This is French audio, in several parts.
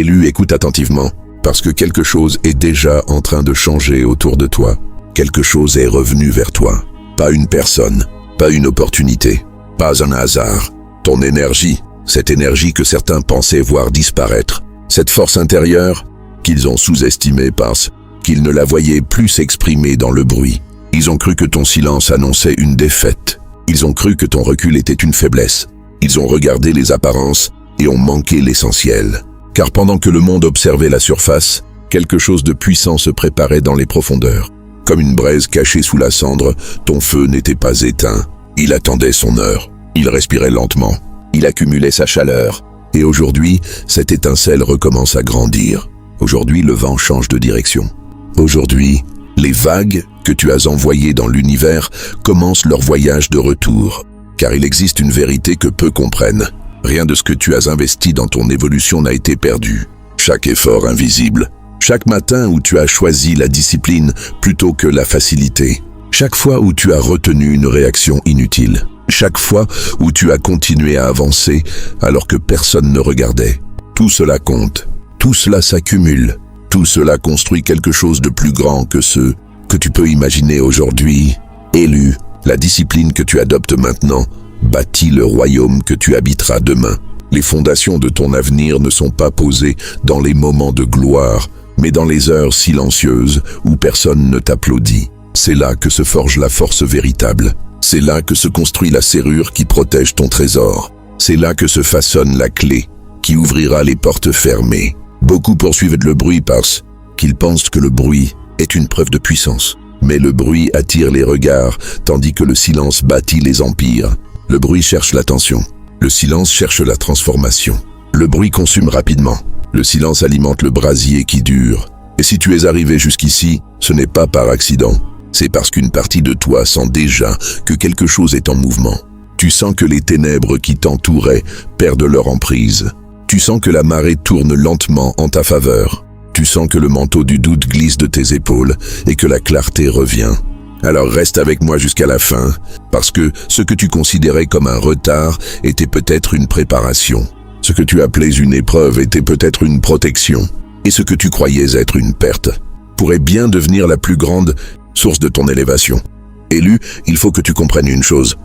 Élu, écoute attentivement, parce que quelque chose est déjà en train de changer autour de toi. Quelque chose est revenu vers toi. Pas une personne, pas une opportunité, pas un hasard. Ton énergie, cette énergie que certains pensaient voir disparaître, cette force intérieure qu'ils ont sous-estimée parce qu'ils ne la voyaient plus s'exprimer dans le bruit. Ils ont cru que ton silence annonçait une défaite. Ils ont cru que ton recul était une faiblesse. Ils ont regardé les apparences et ont manqué l'essentiel. Car pendant que le monde observait la surface, quelque chose de puissant se préparait dans les profondeurs. Comme une braise cachée sous la cendre, ton feu n'était pas éteint. Il attendait son heure. Il respirait lentement. Il accumulait sa chaleur. Et aujourd'hui, cette étincelle recommence à grandir. Aujourd'hui, le vent change de direction. Aujourd'hui, les vagues que tu as envoyées dans l'univers commencent leur voyage de retour. Car il existe une vérité que peu comprennent. Rien de ce que tu as investi dans ton évolution n'a été perdu. Chaque effort invisible, chaque matin où tu as choisi la discipline plutôt que la facilité, chaque fois où tu as retenu une réaction inutile, chaque fois où tu as continué à avancer alors que personne ne regardait, tout cela compte, tout cela s'accumule, tout cela construit quelque chose de plus grand que ce que tu peux imaginer aujourd'hui. Élu, la discipline que tu adoptes maintenant bâtit le royaume que tu habiteras demain. Les fondations de ton avenir ne sont pas posées dans les moments de gloire, mais dans les heures silencieuses où personne ne t'applaudit. C'est là que se forge la force véritable. C'est là que se construit la serrure qui protège ton trésor. C'est là que se façonne la clé qui ouvrira les portes fermées. Beaucoup poursuivent le bruit parce qu'ils pensent que le bruit est une preuve de puissance. Mais le bruit attire les regards, tandis que le silence bâtit les empires. Le bruit cherche l'attention. Le silence cherche la transformation. Le bruit consume rapidement. Le silence alimente le brasier qui dure. Et si tu es arrivé jusqu'ici, ce n'est pas par accident. C'est parce qu'une partie de toi sent déjà que quelque chose est en mouvement. Tu sens que les ténèbres qui t'entouraient perdent leur emprise. Tu sens que la marée tourne lentement en ta faveur. Tu sens que le manteau du doute glisse de tes épaules et que la clarté revient. Alors reste avec moi jusqu'à la fin, parce que ce que tu considérais comme un retard était peut-être une préparation. Ce que tu appelais une épreuve était peut-être une protection. Et ce que tu croyais être une perte pourrait bien devenir la plus grande source de ton élévation. Élu, il faut que tu comprennes une chose.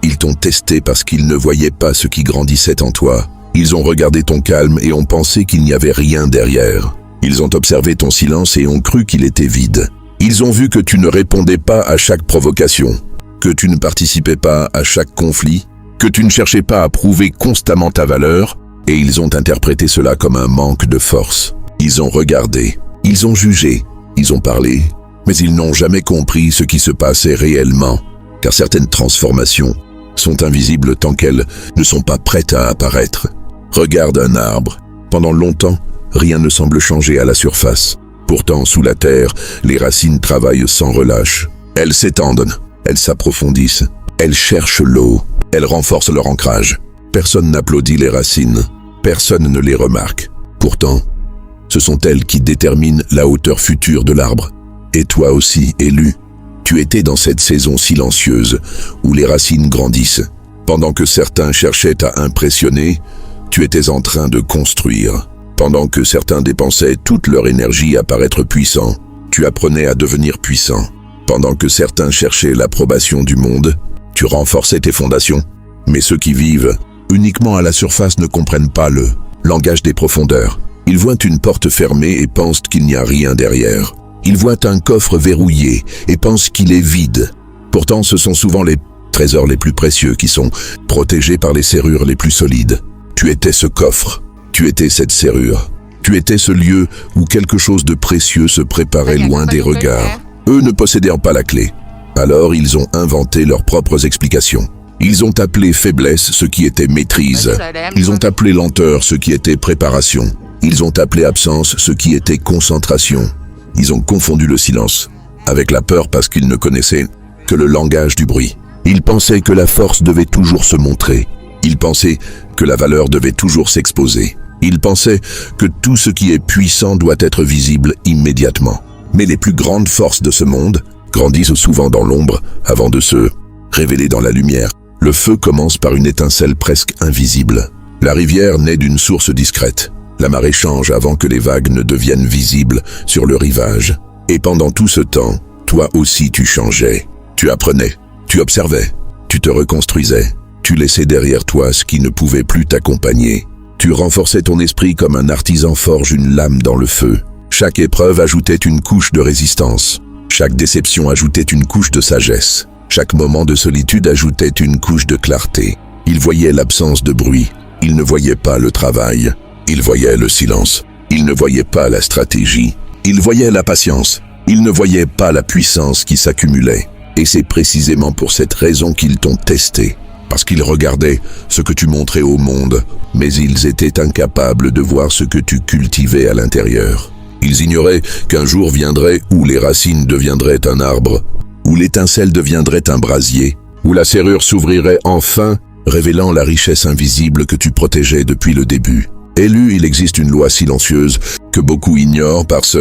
Ils t'ont testé parce qu'ils ne voyaient pas ce qui grandissait en toi. Ils ont regardé ton calme et ont pensé qu'il n'y avait rien derrière. Ils ont observé ton silence et ont cru qu'il était vide. Ils ont vu que tu ne répondais pas à chaque provocation, que tu ne participais pas à chaque conflit, que tu ne cherchais pas à prouver constamment ta valeur, et ils ont interprété cela comme un manque de force. Ils ont regardé, ils ont jugé, ils ont parlé, mais ils n'ont jamais compris ce qui se passait réellement, car certaines transformations sont invisibles tant qu'elles ne sont pas prêtes à apparaître. Regarde un arbre. Pendant longtemps, rien ne semble changer à la surface. Pourtant, sous la terre, les racines travaillent sans relâche. Elles s'étendent, elles s'approfondissent, elles cherchent l'eau, elles renforcent leur ancrage. Personne n'applaudit les racines, personne ne les remarque. Pourtant, ce sont elles qui déterminent la hauteur future de l'arbre. Et toi aussi, élu, tu étais dans cette saison silencieuse où les racines grandissent. Pendant que certains cherchaient à impressionner, tu étais en train de construire. Pendant que certains dépensaient toute leur énergie à paraître puissants, tu apprenais à devenir puissant. Pendant que certains cherchaient l'approbation du monde, tu renforçais tes fondations. Mais ceux qui vivent uniquement à la surface ne comprennent pas le langage des profondeurs. Ils voient une porte fermée et pensent qu'il n'y a rien derrière. Ils voient un coffre verrouillé et pensent qu'il est vide. Pourtant, ce sont souvent les trésors les plus précieux qui sont protégés par les serrures les plus solides. Tu étais ce coffre. Tu étais cette serrure. Tu étais ce lieu où quelque chose de précieux se préparait loin des regards. Eux ne possédèrent pas la clé. Alors ils ont inventé leurs propres explications. Ils ont appelé faiblesse ce qui était maîtrise. Ils ont appelé lenteur ce qui était préparation. Ils ont appelé absence ce qui était concentration. Ils ont confondu le silence avec la peur parce qu'ils ne connaissaient que le langage du bruit. Ils pensaient que la force devait toujours se montrer. Ils pensaient que la valeur devait toujours s'exposer. Ils pensaient que tout ce qui est puissant doit être visible immédiatement. Mais les plus grandes forces de ce monde grandissent souvent dans l'ombre avant de se révéler dans la lumière. Le feu commence par une étincelle presque invisible. La rivière naît d'une source discrète. La marée change avant que les vagues ne deviennent visibles sur le rivage. Et pendant tout ce temps, toi aussi tu changeais. Tu apprenais, tu observais, tu te reconstruisais. Tu laissais derrière toi ce qui ne pouvait plus t'accompagner. Tu renforçais ton esprit comme un artisan forge une lame dans le feu. Chaque épreuve ajoutait une couche de résistance. Chaque déception ajoutait une couche de sagesse. Chaque moment de solitude ajoutait une couche de clarté. Il voyait l'absence de bruit. Il ne voyait pas le travail. Il voyait le silence. Il ne voyait pas la stratégie. Il voyait la patience. Il ne voyait pas la puissance qui s'accumulait. Et c'est précisément pour cette raison qu'ils t'ont testé. Parce qu'ils regardaient ce que tu montrais au monde, mais ils étaient incapables de voir ce que tu cultivais à l'intérieur. Ils ignoraient qu'un jour viendrait où les racines deviendraient un arbre, où l'étincelle deviendrait un brasier, où la serrure s'ouvrirait enfin, révélant la richesse invisible que tu protégeais depuis le début. Élu, il existe une loi silencieuse que beaucoup ignorent parce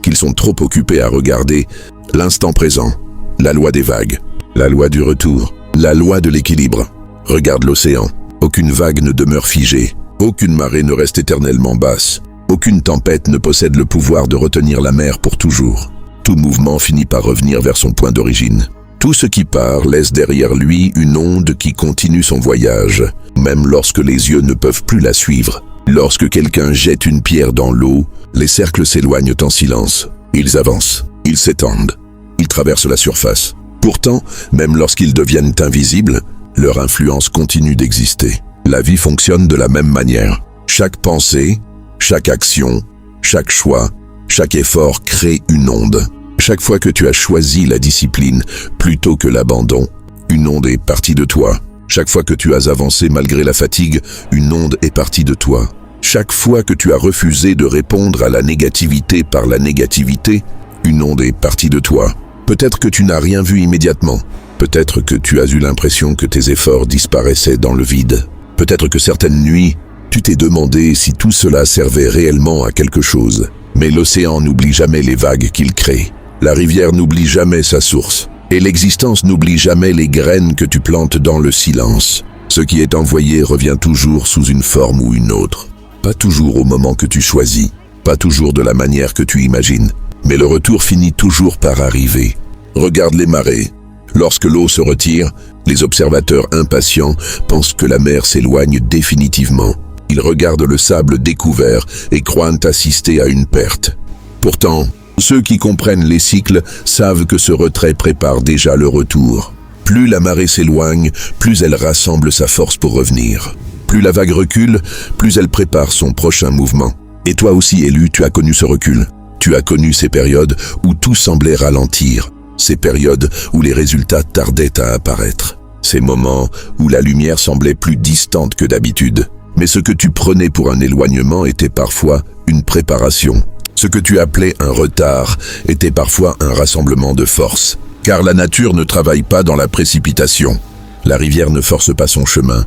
qu'ils sont trop occupés à regarder l'instant présent, la loi des vagues, la loi du retour. La loi de l'équilibre. Regarde l'océan. Aucune vague ne demeure figée. Aucune marée ne reste éternellement basse. Aucune tempête ne possède le pouvoir de retenir la mer pour toujours. Tout mouvement finit par revenir vers son point d'origine. Tout ce qui part laisse derrière lui une onde qui continue son voyage, même lorsque les yeux ne peuvent plus la suivre. Lorsque quelqu'un jette une pierre dans l'eau, les cercles s'éloignent en silence. Ils avancent, ils s'étendent, ils traversent la surface. Pourtant, même lorsqu'ils deviennent invisibles, leur influence continue d'exister. La vie fonctionne de la même manière. Chaque pensée, chaque action, chaque choix, chaque effort crée une onde. Chaque fois que tu as choisi la discipline plutôt que l'abandon, une onde est partie de toi. Chaque fois que tu as avancé malgré la fatigue, une onde est partie de toi. Chaque fois que tu as refusé de répondre à la négativité par la négativité, une onde est partie de toi. Peut-être que tu n'as rien vu immédiatement. Peut-être que tu as eu l'impression que tes efforts disparaissaient dans le vide. Peut-être que certaines nuits, tu t'es demandé si tout cela servait réellement à quelque chose. Mais l'océan n'oublie jamais les vagues qu'il crée. La rivière n'oublie jamais sa source. Et l'existence n'oublie jamais les graines que tu plantes dans le silence. Ce qui est envoyé revient toujours sous une forme ou une autre. Pas toujours au moment que tu choisis. Pas toujours de la manière que tu imagines. Mais le retour finit toujours par arriver. Regarde les marées. Lorsque l'eau se retire, les observateurs impatients pensent que la mer s'éloigne définitivement. Ils regardent le sable découvert et croient assister à une perte. Pourtant, ceux qui comprennent les cycles savent que ce retrait prépare déjà le retour. Plus la marée s'éloigne, plus elle rassemble sa force pour revenir. Plus la vague recule, plus elle prépare son prochain mouvement. Et toi aussi, élu, tu as connu ce recul. Tu as connu ces périodes où tout semblait ralentir, ces périodes où les résultats tardaient à apparaître, ces moments où la lumière semblait plus distante que d'habitude. Mais ce que tu prenais pour un éloignement était parfois une préparation. Ce que tu appelais un retard était parfois un rassemblement de forces. Car la nature ne travaille pas dans la précipitation. La rivière ne force pas son chemin.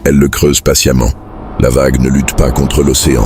Elle le creuse patiemment. La vague ne lutte pas contre l'océan.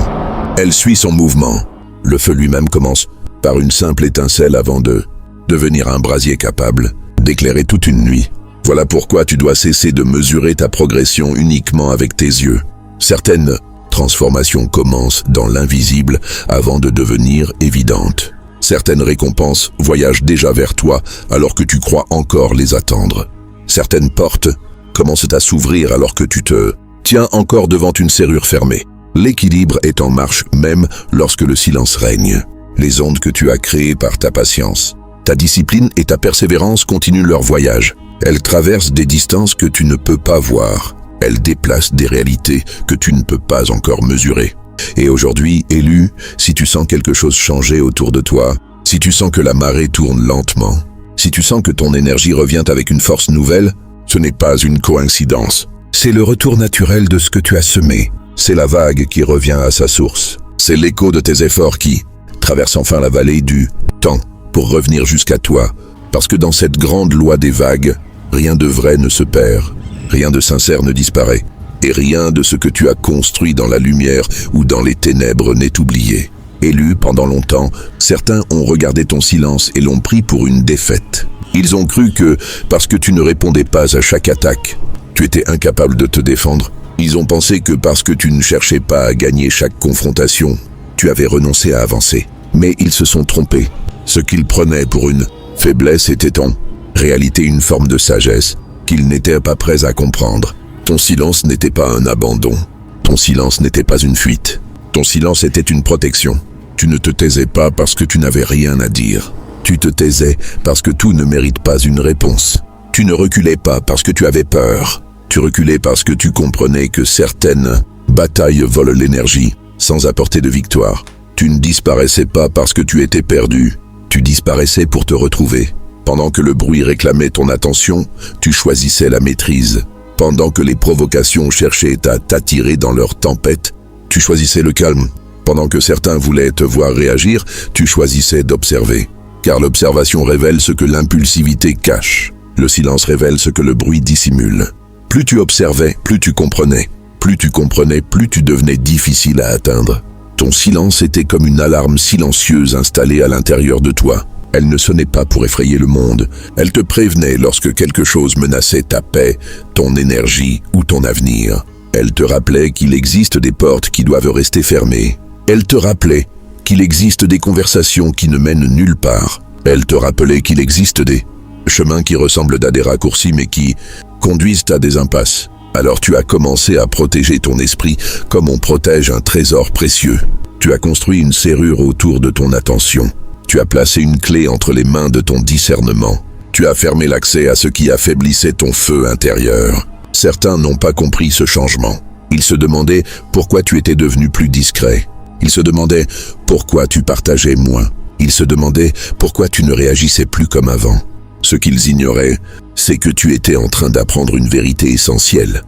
Elle suit son mouvement. Le feu lui-même commence par une simple étincelle avant de devenir un brasier capable d'éclairer toute une nuit. Voilà pourquoi tu dois cesser de mesurer ta progression uniquement avec tes yeux. Certaines transformations commencent dans l'invisible avant de devenir évidentes. Certaines récompenses voyagent déjà vers toi alors que tu crois encore les attendre. Certaines portes commencent à s'ouvrir alors que tu te tiens encore devant une serrure fermée. L'équilibre est en marche même lorsque le silence règne. Les ondes que tu as créées par ta patience, ta discipline et ta persévérance continuent leur voyage. Elles traversent des distances que tu ne peux pas voir. Elles déplacent des réalités que tu ne peux pas encore mesurer. Et aujourd'hui, élu, si tu sens quelque chose changer autour de toi, si tu sens que la marée tourne lentement, si tu sens que ton énergie revient avec une force nouvelle, ce n'est pas une coïncidence. C'est le retour naturel de ce que tu as semé. C'est la vague qui revient à sa source. C'est l'écho de tes efforts qui traverse enfin la vallée du temps pour revenir jusqu'à toi. Parce que dans cette grande loi des vagues, rien de vrai ne se perd, rien de sincère ne disparaît, et rien de ce que tu as construit dans la lumière ou dans les ténèbres n'est oublié. Élu pendant longtemps, certains ont regardé ton silence et l'ont pris pour une défaite. Ils ont cru que, parce que tu ne répondais pas à chaque attaque, tu étais incapable de te défendre, Ils ont pensé que parce que tu ne cherchais pas à gagner chaque confrontation, tu avais renoncé à avancer. Mais ils se sont trompés. Ce qu'ils prenaient pour une faiblesse était en réalité une forme de sagesse qu'ils n'étaient pas prêts à comprendre. Ton silence n'était pas un abandon. Ton silence n'était pas une fuite. Ton silence était une protection. Tu ne te taisais pas parce que tu n'avais rien à dire. Tu te taisais parce que tout ne mérite pas une réponse. Tu ne reculais pas parce que tu avais peur. Tu reculais parce que tu comprenais que certaines batailles volent l'énergie sans apporter de victoire. Tu ne disparaissais pas parce que tu étais perdu. Tu disparaissais pour te retrouver. Pendant que le bruit réclamait ton attention, tu choisissais la maîtrise. Pendant que les provocations cherchaient à t'attirer dans leur tempête, tu choisissais le calme. Pendant que certains voulaient te voir réagir, tu choisissais d'observer. Car l'observation révèle ce que l'impulsivité cache. Le silence révèle ce que le bruit dissimule. Plus tu observais, plus tu comprenais. Plus tu comprenais, plus tu devenais difficile à atteindre. Ton silence était comme une alarme silencieuse installée à l'intérieur de toi. Elle ne sonnait pas pour effrayer le monde. Elle te prévenait lorsque quelque chose menaçait ta paix, ton énergie ou ton avenir. Elle te rappelait qu'il existe des portes qui doivent rester fermées. Elle te rappelait qu'il existe des conversations qui ne mènent nulle part. Elle te rappelait qu'il existe des chemins qui ressemblent à des raccourcis mais qui conduisent à des impasses. Alors tu as commencé à protéger ton esprit comme on protège un trésor précieux. Tu as construit une serrure autour de ton attention. Tu as placé une clé entre les mains de ton discernement. Tu as fermé l'accès à ce qui affaiblissait ton feu intérieur. Certains n'ont pas compris ce changement. Ils se demandaient pourquoi tu étais devenu plus discret. Ils se demandaient pourquoi tu partageais moins. Ils se demandaient pourquoi tu ne réagissais plus comme avant. Ce qu'ils ignoraient, c'est que tu étais en train d'apprendre une vérité essentielle.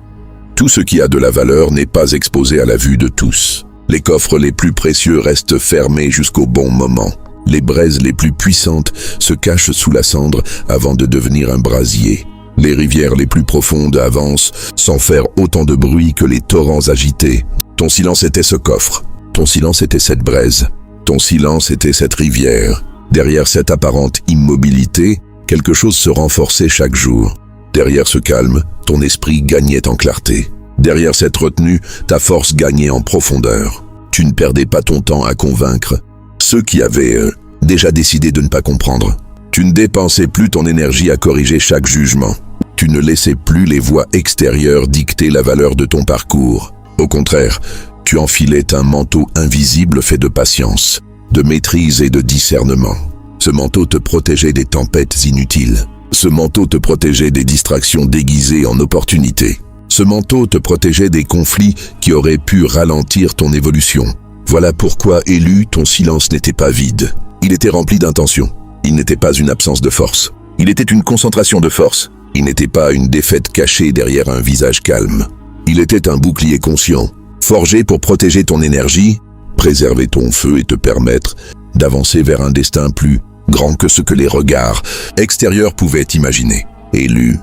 Tout ce qui a de la valeur n'est pas exposé à la vue de tous. Les coffres les plus précieux restent fermés jusqu'au bon moment. Les braises les plus puissantes se cachent sous la cendre avant de devenir un brasier. Les rivières les plus profondes avancent sans faire autant de bruit que les torrents agités. Ton silence était ce coffre. Ton silence était cette braise. Ton silence était cette rivière. Derrière cette apparente immobilité, quelque chose se renforçait chaque jour. Derrière ce calme, ton esprit gagnait en clarté. Derrière cette retenue, ta force gagnait en profondeur. Tu ne perdais pas ton temps à convaincre ceux qui avaient déjà décidé de ne pas comprendre. Tu ne dépensais plus ton énergie à corriger chaque jugement. Tu ne laissais plus les voix extérieures dicter la valeur de ton parcours. Au contraire, tu enfilais un manteau invisible fait de patience, de maîtrise et de discernement. Ce manteau te protégeait des tempêtes inutiles. Ce manteau te protégeait des distractions déguisées en opportunités. Ce manteau te protégeait des conflits qui auraient pu ralentir ton évolution. Voilà pourquoi, élu, ton silence n'était pas vide. Il était rempli d'intention. Il n'était pas une absence de force. Il était une concentration de force. Il n'était pas une défaite cachée derrière un visage calme. Il était un bouclier conscient, forgé pour protéger ton énergie, préserver ton feu et te permettre d'avancer vers un destin plus grand que ce que les regards extérieurs pouvaient imaginer. Élu,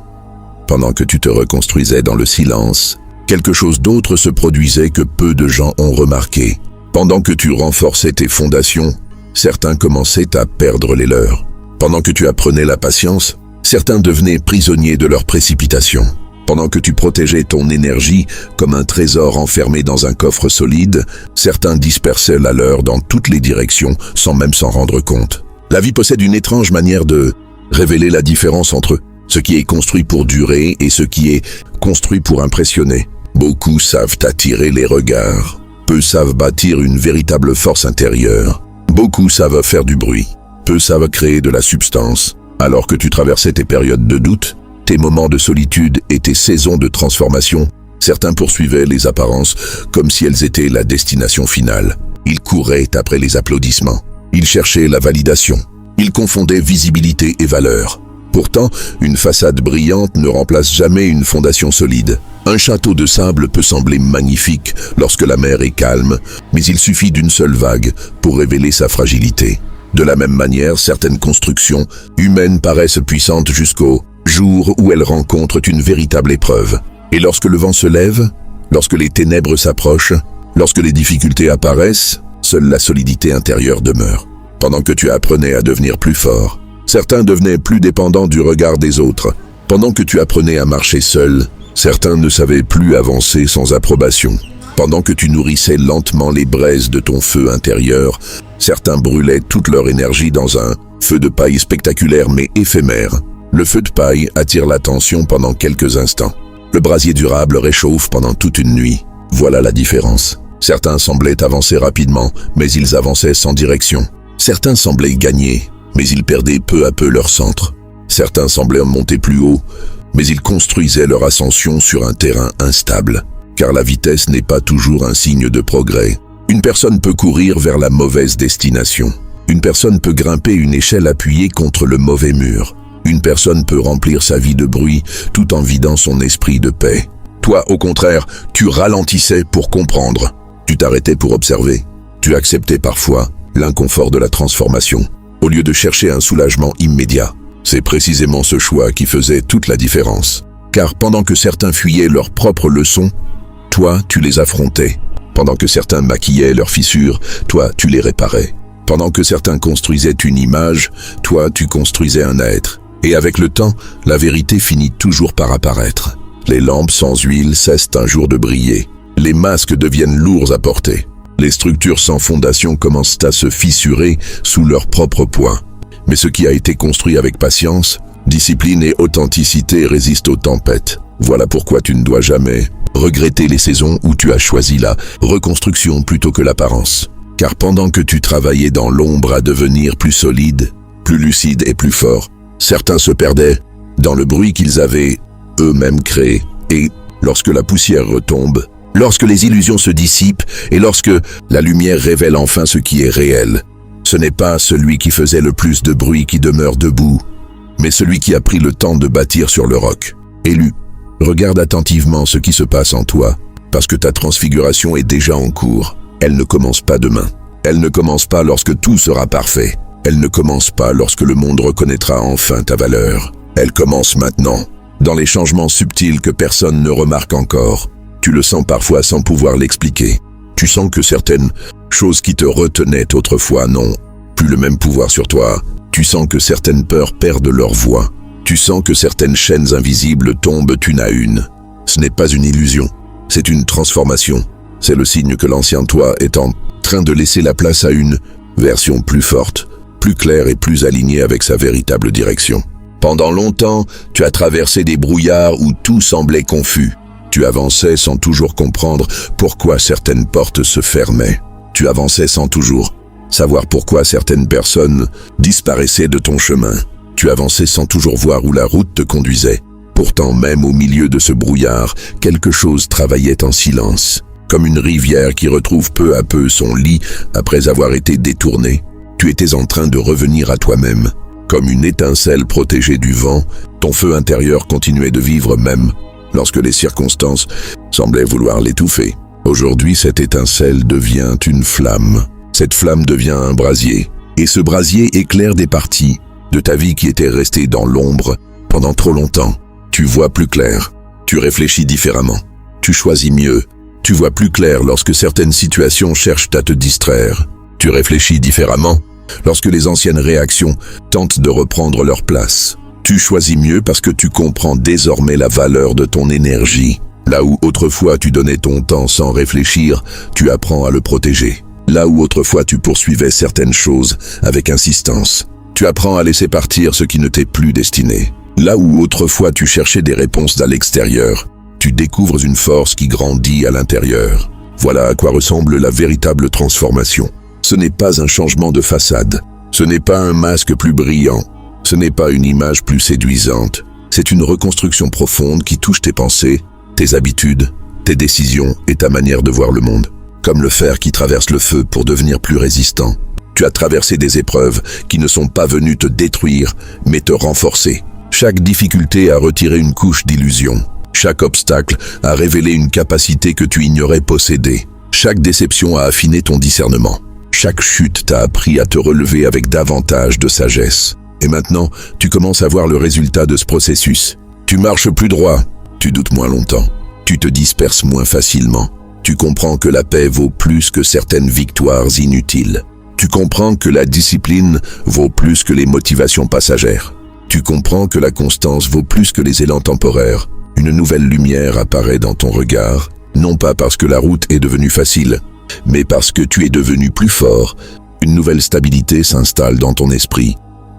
pendant que tu te reconstruisais dans le silence, quelque chose d'autre se produisait que peu de gens ont remarqué. Pendant que tu renforçais tes fondations, certains commençaient à perdre les leurs. Pendant que tu apprenais la patience, certains devenaient prisonniers de leur précipitation. Pendant que tu protégeais ton énergie comme un trésor enfermé dans un coffre solide, certains dispersaient la leur dans toutes les directions sans même s'en rendre compte. La vie possède une étrange manière de révéler la différence entre ce qui est construit pour durer et ce qui est construit pour impressionner. Beaucoup savent attirer les regards. Peu savent bâtir une véritable force intérieure. Beaucoup savent faire du bruit. Peu savent créer de la substance. Alors que tu traversais tes périodes de doute, tes moments de solitude et tes saisons de transformation, certains poursuivaient les apparences comme si elles étaient la destination finale. Ils couraient après les applaudissements. Ils cherchaient la validation. Ils confondaient visibilité et valeur. Pourtant, une façade brillante ne remplace jamais une fondation solide. Un château de sable peut sembler magnifique lorsque la mer est calme, mais il suffit d'une seule vague pour révéler sa fragilité. De la même manière, certaines constructions humaines paraissent puissantes jusqu'au jour où elles rencontrent une véritable épreuve. Et lorsque le vent se lève, lorsque les ténèbres s'approchent, lorsque les difficultés apparaissent, seule la solidité intérieure demeure. Pendant que tu apprenais à devenir plus fort, certains devenaient plus dépendants du regard des autres. Pendant que tu apprenais à marcher seul, certains ne savaient plus avancer sans approbation. Pendant que tu nourrissais lentement les braises de ton feu intérieur, certains brûlaient toute leur énergie dans un feu de paille spectaculaire mais éphémère. Le feu de paille attire l'attention pendant quelques instants. Le brasier durable réchauffe pendant toute une nuit. Voilà la différence. Certains semblaient avancer rapidement, mais ils avançaient sans direction. Certains semblaient gagner, mais ils perdaient peu à peu leur centre. Certains semblaient monter plus haut, mais ils construisaient leur ascension sur un terrain instable. Car la vitesse n'est pas toujours un signe de progrès. Une personne peut courir vers la mauvaise destination. Une personne peut grimper une échelle appuyée contre le mauvais mur. Une personne peut remplir sa vie de bruit tout en vidant son esprit de paix. Toi, au contraire, tu ralentissais pour comprendre. Tu t'arrêtais pour observer. Tu acceptais parfois l'inconfort de la transformation, au lieu de chercher un soulagement immédiat. C'est précisément ce choix qui faisait toute la différence. Car pendant que certains fuyaient leurs propres leçons, toi, tu les affrontais. Pendant que certains maquillaient leurs fissures, toi, tu les réparais. Pendant que certains construisaient une image, toi, tu construisais un être. Et avec le temps, la vérité finit toujours par apparaître. Les lampes sans huile cessent un jour de briller. Les masques deviennent lourds à porter. Les structures sans fondation commencent à se fissurer sous leur propre poids. Mais ce qui a été construit avec patience, discipline et authenticité résiste aux tempêtes. Voilà pourquoi tu ne dois jamais regretter les saisons où tu as choisi la reconstruction plutôt que l'apparence. Car pendant que tu travaillais dans l'ombre à devenir plus solide, plus lucide et plus fort, certains se perdaient dans le bruit qu'ils avaient eux-mêmes créé. Et lorsque la poussière retombe, lorsque les illusions se dissipent et lorsque la lumière révèle enfin ce qui est réel, ce n'est pas celui qui faisait le plus de bruit qui demeure debout, mais celui qui a pris le temps de bâtir sur le roc. Élu, regarde attentivement ce qui se passe en toi, parce que ta transfiguration est déjà en cours. Elle ne commence pas demain. Elle ne commence pas lorsque tout sera parfait. Elle ne commence pas lorsque le monde reconnaîtra enfin ta valeur. Elle commence maintenant, dans les changements subtils que personne ne remarque encore. Tu le sens parfois sans pouvoir l'expliquer. Tu sens que certaines choses qui te retenaient autrefois n'ont plus le même pouvoir sur toi. Tu sens que certaines peurs perdent leur voix. Tu sens que certaines chaînes invisibles tombent une à une. Ce n'est pas une illusion, c'est une transformation. C'est le signe que l'ancien toi est en train de laisser la place à une version plus forte, plus claire et plus alignée avec sa véritable direction. Pendant longtemps, tu as traversé des brouillards où tout semblait confus. Tu avançais sans toujours comprendre pourquoi certaines portes se fermaient. Tu avançais sans toujours savoir pourquoi certaines personnes disparaissaient de ton chemin. Tu avançais sans toujours voir où la route te conduisait. Pourtant, même au milieu de ce brouillard, quelque chose travaillait en silence. Comme une rivière qui retrouve peu à peu son lit après avoir été détournée. Tu étais en train de revenir à toi-même. Comme une étincelle protégée du vent, ton feu intérieur continuait de vivre même lorsque les circonstances semblaient vouloir l'étouffer. Aujourd'hui, cette étincelle devient une flamme. Cette flamme devient un brasier. Et ce brasier éclaire des parties de ta vie qui étaient restées dans l'ombre pendant trop longtemps. Tu vois plus clair. Tu réfléchis différemment. Tu choisis mieux. Tu vois plus clair lorsque certaines situations cherchent à te distraire. Tu réfléchis différemment lorsque les anciennes réactions tentent de reprendre leur place. Tu choisis mieux parce que tu comprends désormais la valeur de ton énergie. Là où autrefois tu donnais ton temps sans réfléchir, tu apprends à le protéger. Là où autrefois tu poursuivais certaines choses avec insistance, tu apprends à laisser partir ce qui ne t'est plus destiné. Là où autrefois tu cherchais des réponses à l'extérieur, tu découvres une force qui grandit à l'intérieur. Voilà à quoi ressemble la véritable transformation. Ce n'est pas un changement de façade. Ce n'est pas un masque plus brillant. Ce n'est pas une image plus séduisante. C'est une reconstruction profonde qui touche tes pensées, tes habitudes, tes décisions et ta manière de voir le monde. Comme le fer qui traverse le feu pour devenir plus résistant. Tu as traversé des épreuves qui ne sont pas venues te détruire, mais te renforcer. Chaque difficulté a retiré une couche d'illusion. Chaque obstacle a révélé une capacité que tu ignorais posséder. Chaque déception a affiné ton discernement. Chaque chute t'a appris à te relever avec davantage de sagesse. Et maintenant, tu commences à voir le résultat de ce processus. Tu marches plus droit, tu doutes moins longtemps, tu te disperses moins facilement. Tu comprends que la paix vaut plus que certaines victoires inutiles. Tu comprends que la discipline vaut plus que les motivations passagères. Tu comprends que la constance vaut plus que les élans temporaires. Une nouvelle lumière apparaît dans ton regard, non pas parce que la route est devenue facile, mais parce que tu es devenu plus fort. Une nouvelle stabilité s'installe dans ton esprit,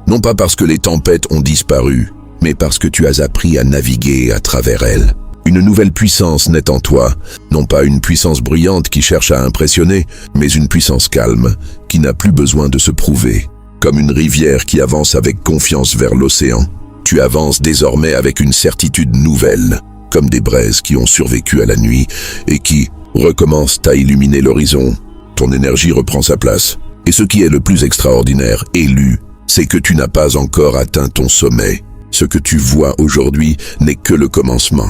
non pas parce que les tempêtes ont disparu, mais parce que tu as appris à naviguer à travers elles. Une nouvelle puissance naît en toi, non pas une puissance bruyante qui cherche à impressionner, mais une puissance calme, qui n'a plus besoin de se prouver. Comme une rivière qui avance avec confiance vers l'océan, tu avances désormais avec une certitude nouvelle, comme des braises qui ont survécu à la nuit et qui recommencent à illuminer l'horizon. Ton énergie reprend sa place. Et ce qui est le plus extraordinaire, élu, c'est que tu n'as pas encore atteint ton sommet. Ce que tu vois aujourd'hui n'est que le commencement.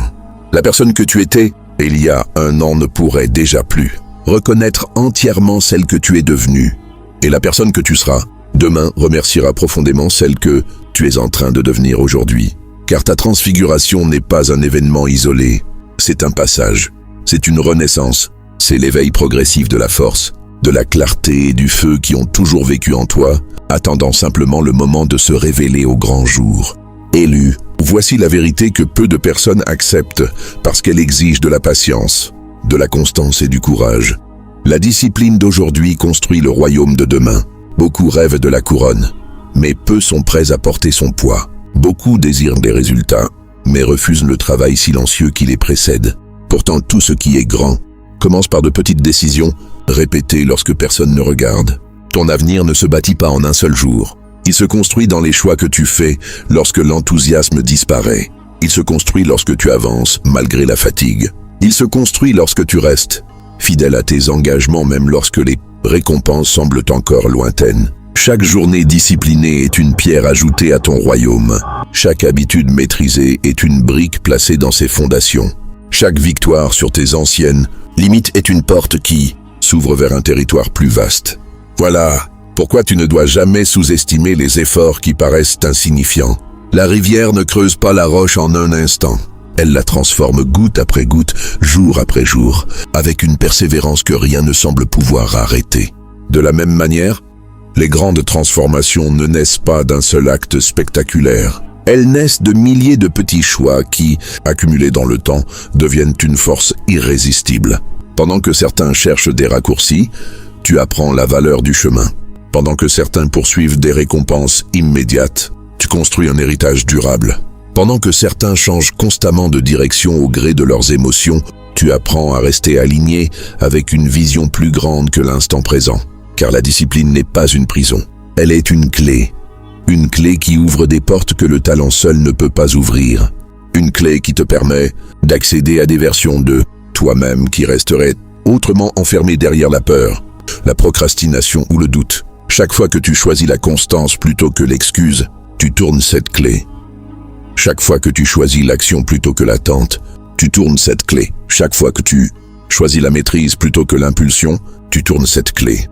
La personne que tu étais, il y a 1 an, ne pourrait déjà plus reconnaître entièrement celle que tu es devenue. Et la personne que tu seras, demain, remerciera profondément celle que tu es en train de devenir aujourd'hui. Car ta transfiguration n'est pas un événement isolé, c'est un passage, c'est une renaissance, c'est l'éveil progressif de la force, de la clarté et du feu qui ont toujours vécu en toi, attendant simplement le moment de se révéler au grand jour. Élu, voici la vérité que peu de personnes acceptent parce qu'elle exige de la patience, de la constance et du courage. La discipline d'aujourd'hui construit le royaume de demain. Beaucoup rêvent de la couronne, mais peu sont prêts à porter son poids. Beaucoup désirent des résultats, mais refusent le travail silencieux qui les précède. Pourtant, tout ce qui est grand commence par de petites décisions, répétées lorsque personne ne regarde. Ton avenir ne se bâtit pas en un seul jour. Il se construit dans les choix que tu fais lorsque l'enthousiasme disparaît. Il se construit lorsque tu avances, malgré la fatigue. Il se construit lorsque tu restes fidèle à tes engagements, même lorsque les récompenses semblent encore lointaines. Chaque journée disciplinée est une pierre ajoutée à ton royaume. Chaque habitude maîtrisée est une brique placée dans ses fondations. Chaque victoire sur tes anciennes limites est une porte qui s'ouvre vers un territoire plus vaste. Voilà pourquoi tu ne dois jamais sous-estimer les efforts qui paraissent insignifiants. La rivière ne creuse pas la roche en un instant. Elle la transforme goutte après goutte, jour après jour, avec une persévérance que rien ne semble pouvoir arrêter. De la même manière, les grandes transformations ne naissent pas d'un seul acte spectaculaire. Elles naissent de milliers de petits choix qui, accumulés dans le temps, deviennent une force irrésistible. Pendant que certains cherchent des raccourcis, tu apprends la valeur du chemin. Pendant que certains poursuivent des récompenses immédiates, tu construis un héritage durable. Pendant que certains changent constamment de direction au gré de leurs émotions, tu apprends à rester aligné avec une vision plus grande que l'instant présent. Car la discipline n'est pas une prison, elle est une clé. Une clé qui ouvre des portes que le talent seul ne peut pas ouvrir. Une clé qui te permet d'accéder à des versions de toi-même qui resteraient autrement enfermées derrière la peur, la procrastination ou le doute. Chaque fois que tu choisis la constance plutôt que l'excuse, tu tournes cette clé. Chaque fois que tu choisis l'action plutôt que l'attente, tu tournes cette clé. Chaque fois que tu choisis la maîtrise plutôt que l'impulsion, tu tournes cette clé.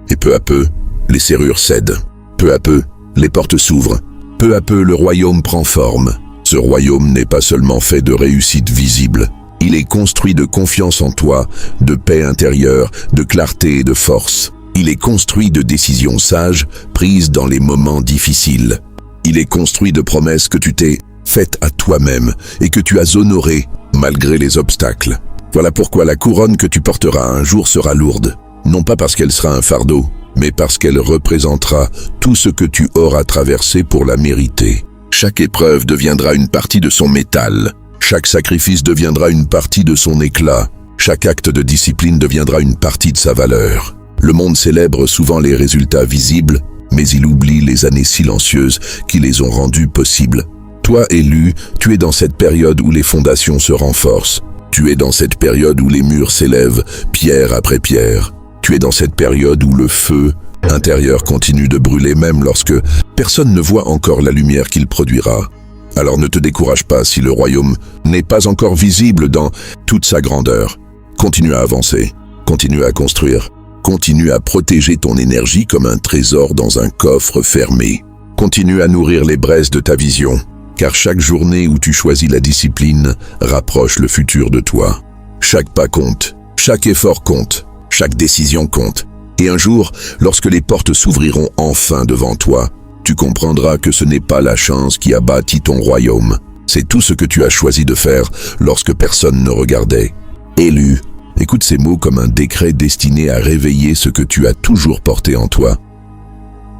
Et peu à peu, les serrures cèdent. Peu à peu, les portes s'ouvrent. Peu à peu, le royaume prend forme. Ce royaume n'est pas seulement fait de réussite visible. Il est construit de confiance en toi, de paix intérieure, de clarté et de force. Il est construit de décisions sages, prises dans les moments difficiles. Il est construit de promesses que tu t'es faites à toi-même et que tu as honorées malgré les obstacles. Voilà pourquoi la couronne que tu porteras un jour sera lourde. Non pas parce qu'elle sera un fardeau, mais parce qu'elle représentera tout ce que tu auras traversé pour la mériter. Chaque épreuve deviendra une partie de son métal. Chaque sacrifice deviendra une partie de son éclat. Chaque acte de discipline deviendra une partie de sa valeur. Le monde célèbre souvent les résultats visibles, mais il oublie les années silencieuses qui les ont rendus possibles. Toi, élu, tu es dans cette période où les fondations se renforcent. Tu es dans cette période où les murs s'élèvent, pierre après pierre. Tu es dans cette période où le feu intérieur continue de brûler même lorsque personne ne voit encore la lumière qu'il produira. Alors ne te décourage pas si le royaume n'est pas encore visible dans toute sa grandeur. Continue à avancer, continue à construire, continue à protéger ton énergie comme un trésor dans un coffre fermé. Continue à nourrir les braises de ta vision, car chaque journée où tu choisis la discipline rapproche le futur de toi. Chaque pas compte, chaque effort compte, chaque décision compte. Et un jour, lorsque les portes s'ouvriront enfin devant toi, tu comprendras que ce n'est pas la chance qui a bâti ton royaume. C'est tout ce que tu as choisi de faire lorsque personne ne regardait. Élu, écoute ces mots comme un décret destiné à réveiller ce que tu as toujours porté en toi.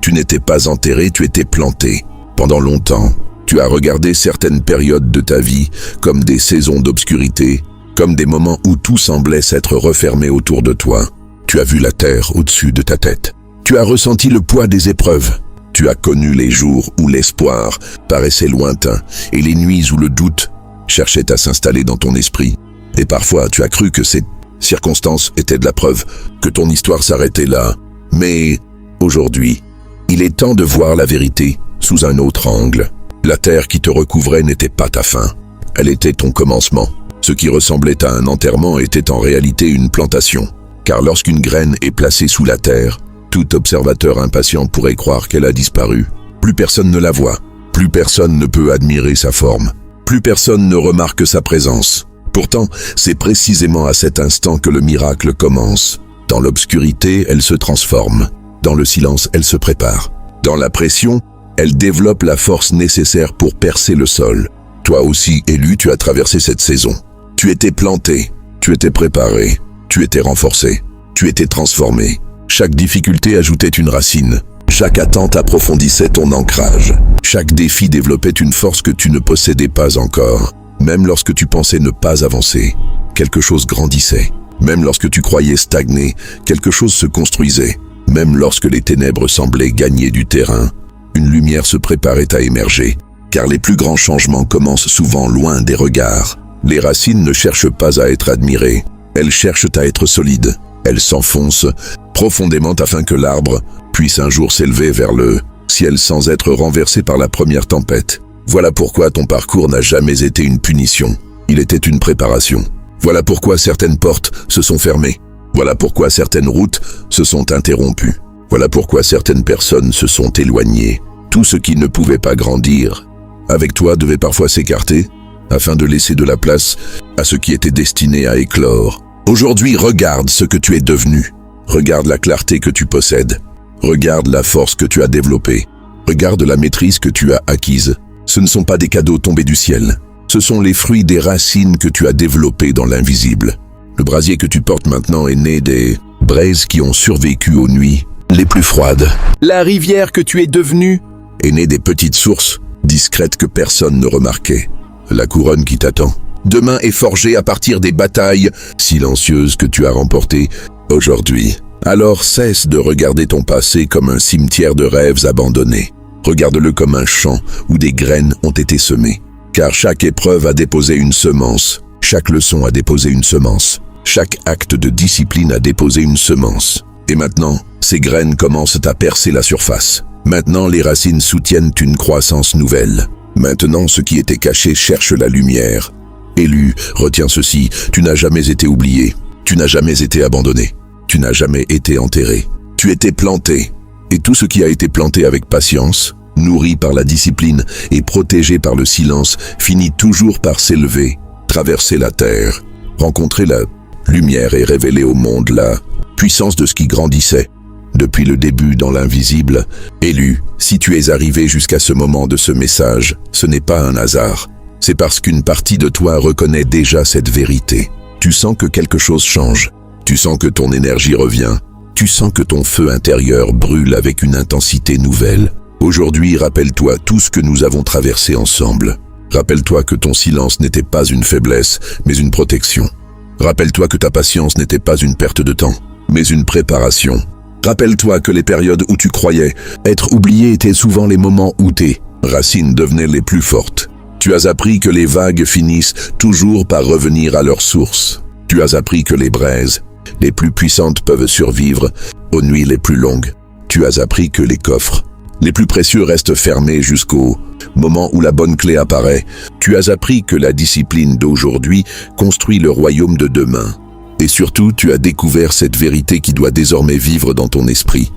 Tu n'étais pas enterré, tu étais planté. Pendant longtemps, tu as regardé certaines périodes de ta vie comme des saisons d'obscurité, comme des moments où tout semblait s'être refermé autour de toi. Tu as vu la terre au-dessus de ta tête. Tu as ressenti le poids des épreuves. Tu as connu les jours où l'espoir paraissait lointain et les nuits où le doute cherchait à s'installer dans ton esprit. Et parfois, tu as cru que ces circonstances étaient de la preuve, que ton histoire s'arrêtait là. Mais aujourd'hui, il est temps de voir la vérité sous un autre angle. La terre qui te recouvrait n'était pas ta fin. Elle était ton commencement. Ce qui ressemblait à un enterrement était en réalité une plantation. Car lorsqu'une graine est placée sous la terre, tout observateur impatient pourrait croire qu'elle a disparu. Plus personne ne la voit. Plus personne ne peut admirer sa forme. Plus personne ne remarque sa présence. Pourtant, c'est précisément à cet instant que le miracle commence. Dans l'obscurité, elle se transforme. Dans le silence, elle se prépare. Dans la pression, elle développe la force nécessaire pour percer le sol. Toi aussi, élu, tu as traversé cette saison. Tu étais planté, tu étais préparé, tu étais renforcé, tu étais transformé. Chaque difficulté ajoutait une racine. Chaque attente approfondissait ton ancrage. Chaque défi développait une force que tu ne possédais pas encore. Même lorsque tu pensais ne pas avancer, quelque chose grandissait. Même lorsque tu croyais stagner, quelque chose se construisait. Même lorsque les ténèbres semblaient gagner du terrain, une lumière se préparait à émerger. Car les plus grands changements commencent souvent loin des regards. Les racines ne cherchent pas à être admirées, elles cherchent à être solides. Elles s'enfoncent profondément afin que l'arbre puisse un jour s'élever vers le ciel sans être renversé par la première tempête. Voilà pourquoi ton parcours n'a jamais été une punition, il était une préparation. Voilà pourquoi certaines portes se sont fermées. Voilà pourquoi certaines routes se sont interrompues. Voilà pourquoi certaines personnes se sont éloignées. Tout ce qui ne pouvait pas grandir avec toi devait parfois s'écarter afin de laisser de la place à ce qui était destiné à éclore. Aujourd'hui, regarde ce que tu es devenu. Regarde la clarté que tu possèdes. Regarde la force que tu as développée. Regarde la maîtrise que tu as acquise. Ce ne sont pas des cadeaux tombés du ciel. Ce sont les fruits des racines que tu as développées dans l'invisible. Le brasier que tu portes maintenant est né des braises qui ont survécu aux nuits les plus froides. La rivière que tu es devenue est née des petites sources discrètes que personne ne remarquait. La couronne qui t'attend demain est forgée à partir des batailles silencieuses que tu as remportées aujourd'hui. Alors cesse de regarder ton passé comme un cimetière de rêves abandonnés. Regarde-le comme un champ où des graines ont été semées. Car chaque épreuve a déposé une semence. Chaque leçon a déposé une semence. Chaque acte de discipline a déposé une semence. Et maintenant, ces graines commencent à percer la surface. Maintenant, les racines soutiennent une croissance nouvelle. Maintenant, ce qui était caché cherche la lumière. Élu, retiens ceci, tu n'as jamais été oublié. Tu n'as jamais été abandonné. Tu n'as jamais été enterré. Tu étais planté. Et tout ce qui a été planté avec patience, nourri par la discipline et protégé par le silence, finit toujours par s'élever, traverser la terre, rencontrer la lumière et révéler au monde la puissance de ce qui grandissait. Depuis le début dans l'invisible, élu, si tu es arrivé jusqu'à ce moment de ce message, ce n'est pas un hasard. C'est parce qu'une partie de toi reconnaît déjà cette vérité. Tu sens que quelque chose change. Tu sens que ton énergie revient. Tu sens que ton feu intérieur brûle avec une intensité nouvelle. Aujourd'hui, rappelle-toi tout ce que nous avons traversé ensemble. Rappelle-toi que ton silence n'était pas une faiblesse, mais une protection. Rappelle-toi que ta patience n'était pas une perte de temps, mais une préparation. Rappelle-toi que les périodes où tu croyais être oublié étaient souvent les moments où tes racines devenaient les plus fortes. Tu as appris que les vagues finissent toujours par revenir à leur source. Tu as appris que les braises les plus puissantes peuvent survivre aux nuits les plus longues. Tu as appris que les coffres les plus précieux restent fermés jusqu'au moment où la bonne clé apparaît. Tu as appris que la discipline d'aujourd'hui construit le royaume de demain. Et surtout, tu as découvert cette vérité qui doit désormais vivre dans ton esprit.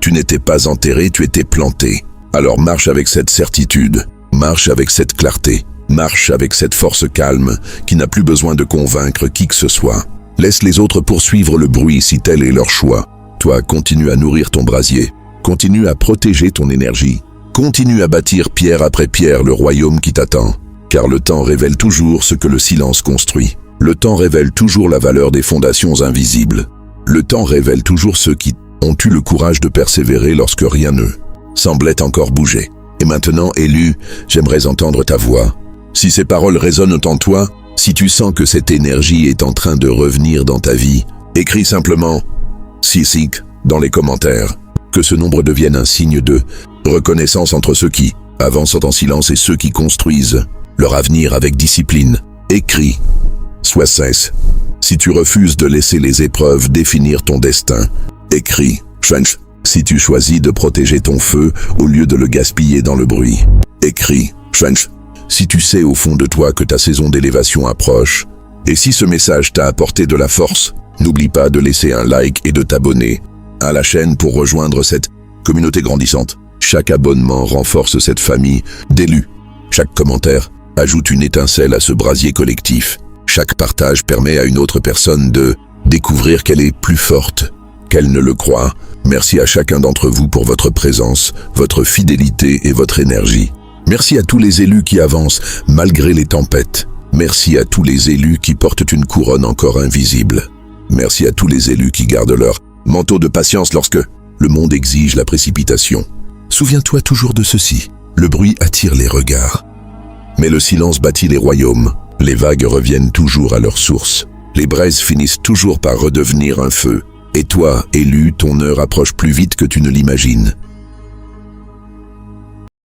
Tu n'étais pas enterré, tu étais planté. Alors marche avec cette certitude, marche avec cette clarté, marche avec cette force calme qui n'a plus besoin de convaincre qui que ce soit. Laisse les autres poursuivre le bruit si tel est leur choix. Toi, continue à nourrir ton brasier, continue à protéger ton énergie, Continue à bâtir pierre après pierre le royaume qui t'attend, car le temps révèle toujours ce que le silence construit. Le temps révèle toujours la valeur des fondations invisibles. Le temps révèle toujours ceux qui ont eu le courage de persévérer lorsque rien ne semblait encore bouger. Et maintenant, élu, j'aimerais entendre ta voix. Si ces paroles résonnent en toi, si tu sens que cette énergie est en train de revenir dans ta vie, écris simplement « Sisik » dans les commentaires. Que ce nombre devienne un signe de reconnaissance entre ceux qui avancent en silence et ceux qui construisent leur avenir avec discipline. Écris « Sois cesse ». Si tu refuses de laisser les épreuves définir ton destin, écris « Change ». Si tu choisis de protéger ton feu au lieu de le gaspiller dans le bruit, écris « Change ». Si tu sais au fond de toi que ta saison d'élévation approche, et si ce message t'a apporté de la force, n'oublie pas de laisser un like et de t'abonner à la chaîne pour rejoindre cette communauté grandissante. Chaque abonnement renforce cette famille d'élus. Chaque commentaire ajoute une étincelle à ce brasier collectif. Chaque partage permet à une autre personne de découvrir qu'elle est plus forte qu'elle ne le croit. Merci à chacun d'entre vous pour votre présence, votre fidélité et votre énergie. Merci à tous les élus qui avancent malgré les tempêtes. Merci à tous les élus qui portent une couronne encore invisible. Merci à tous les élus qui gardent leur manteau de patience lorsque le monde exige la précipitation. Souviens-toi toujours de ceci, le bruit attire les regards. Mais le silence bâtit les royaumes, les vagues reviennent toujours à leur source. Les braises finissent toujours par redevenir un feu. Et toi, élu, ton heure approche plus vite que tu ne l'imagines.